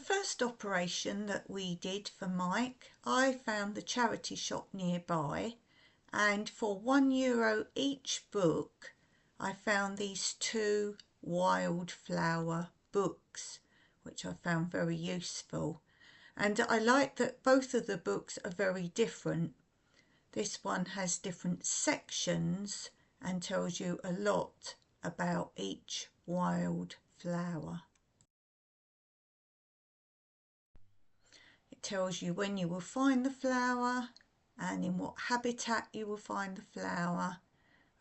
first operation that we did for Mike, I found the charity shop nearby, and for €1 each book I found these two wildflower books, which I found very useful. And I like that both of the books are very different. This one has different sections and tells you a lot about each wildflower. It tells you when you will find the flower and in what habitat you will find the flower,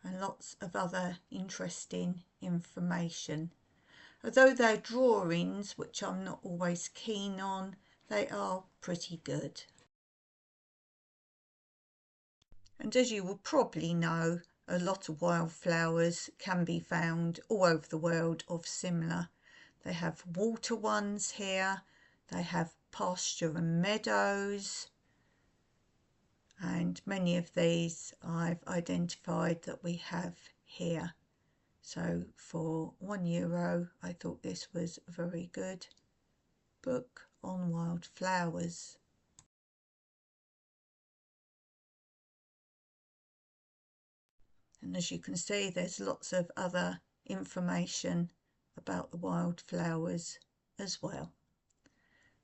and lots of other interesting information. Although they're drawings, which I'm not always keen on, they are pretty good. And as you will probably know, a lot of wildflowers can be found all over the world of similar. They have water ones here, they have pasture and meadows, and many of these I've identified that we have here. So for €1 I thought this was a very good book on wildflowers. And as you can see, there's lots of other information about the wildflowers as well.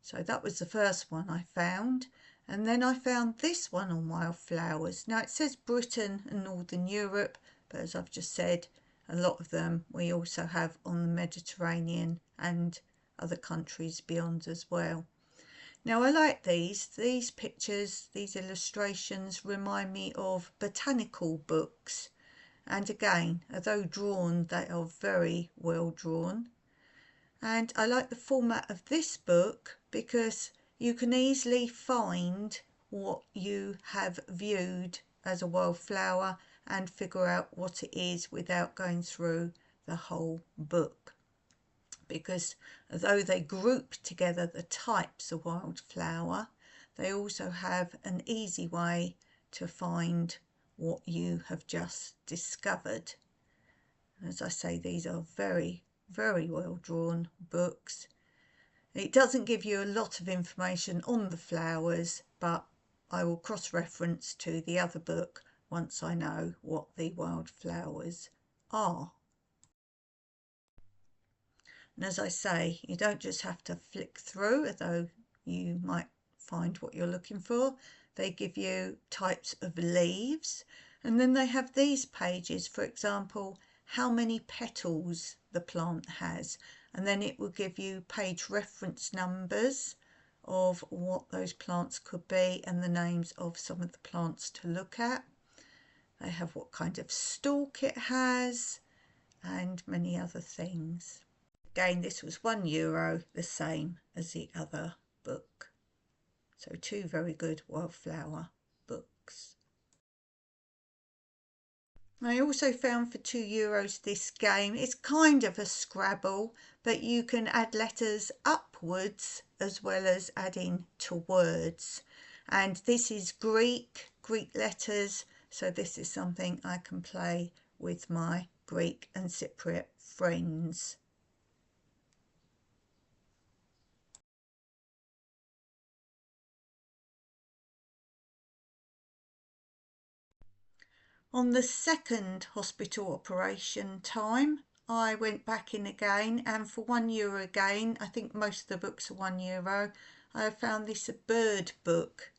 So that was the first one I found. And then I found this one on wildflowers. Now it says Britain and Northern Europe, but as I've just said, a lot of them we also have on the Mediterranean and other countries beyond as well. Now I like these pictures, these illustrations remind me of botanical books. And again, although drawn, they are very well drawn. And I like the format of this book because you can easily find what you have viewed as a wildflower and figure out what it is without going through the whole book. Because although they group together the types of wildflower, they also have an easy way to find what you have just discovered. As I say, these are very, very well drawn books. It doesn't give you a lot of information on the flowers, but I will cross-reference to the other book once I know what the wildflowers are. And as I say, you don't just have to flick through, although you might find what you're looking for. They give you types of leaves, and then they have these pages, for example, how many petals the plant has, and then it will give you page reference numbers of what those plants could be and the names of some of the plants to look at. They have what kind of stalk it has and many other things. Again, this was €1, the same as the other book. So two very good wildflower books. I also found for €2 this game. It's kind of a Scrabble, but you can add letters upwards as well as adding to words. And this is Greek letters, so this is something I can play with my Greek and Cypriot friends. On the second hospital operation time, I went back in again, and for €1 again, I think most of the books are €1, I found this a bird book.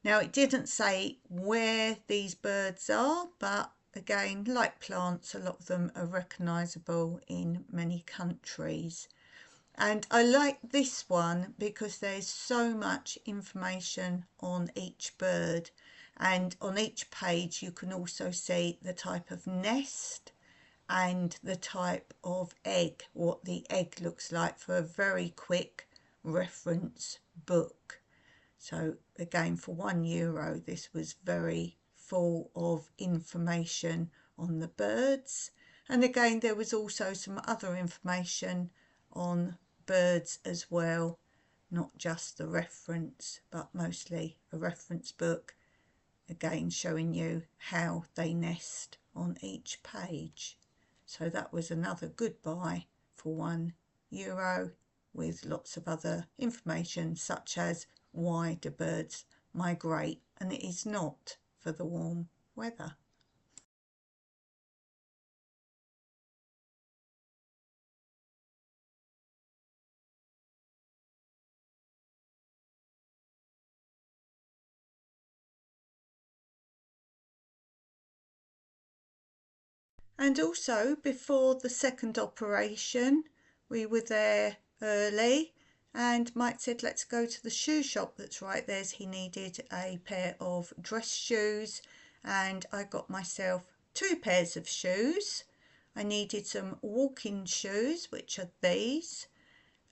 Now it didn't say where these birds are, but again, like plants, a lot of them are recognisable in many countries. And I like this one because there's so much information on each bird. And on each page you can also see the type of nest and the type of egg, what the egg looks like, for a very quick reference book. So again, for €1, this was very full of information on the birds. And again, there was also some other information on birds as well, not just the reference, but mostly a reference book, again showing you how they nest on each page. So that was another good buy for €1 with lots of other information such as why do birds migrate, and it is not for the warm weather. And also before the second operation, we were there early, and Mike said, let's go to the shoe shop that's right there. He needed a pair of dress shoes, and I got myself 2 pairs of shoes. I needed some walking shoes, which are these,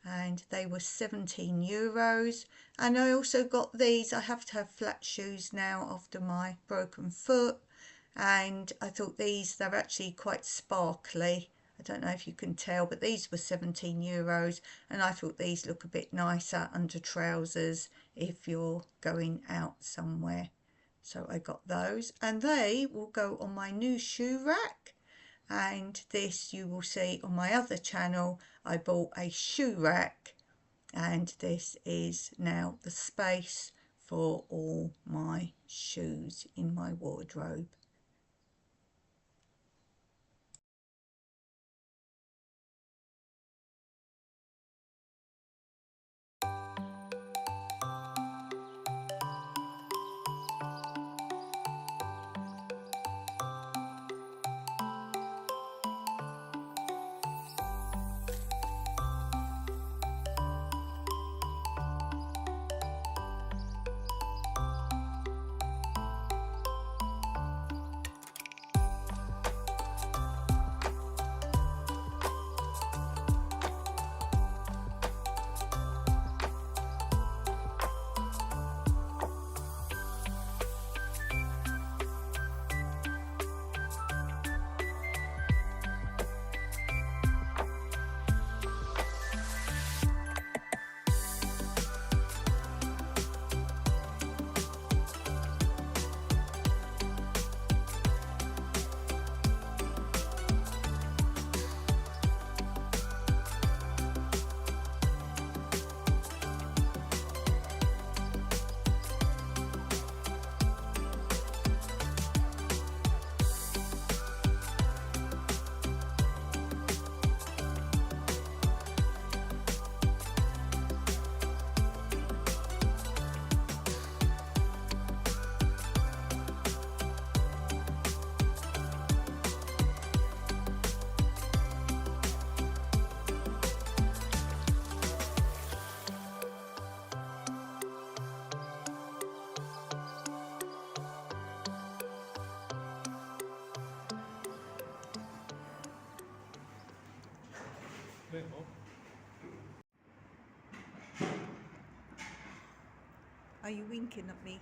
and they were €17. And I also got these. I have to have flat shoes now after my broken foot, and I thought they're actually quite sparkly. I don't know if you can tell, but these were €17, and I thought these look a bit nicer under trousers if you're going out somewhere. So I got those, and they will go on my new shoe rack. And this you will see on my other channel. I bought a shoe rack, and this is now the space for all my shoes in my wardrobe. Are you winking at me?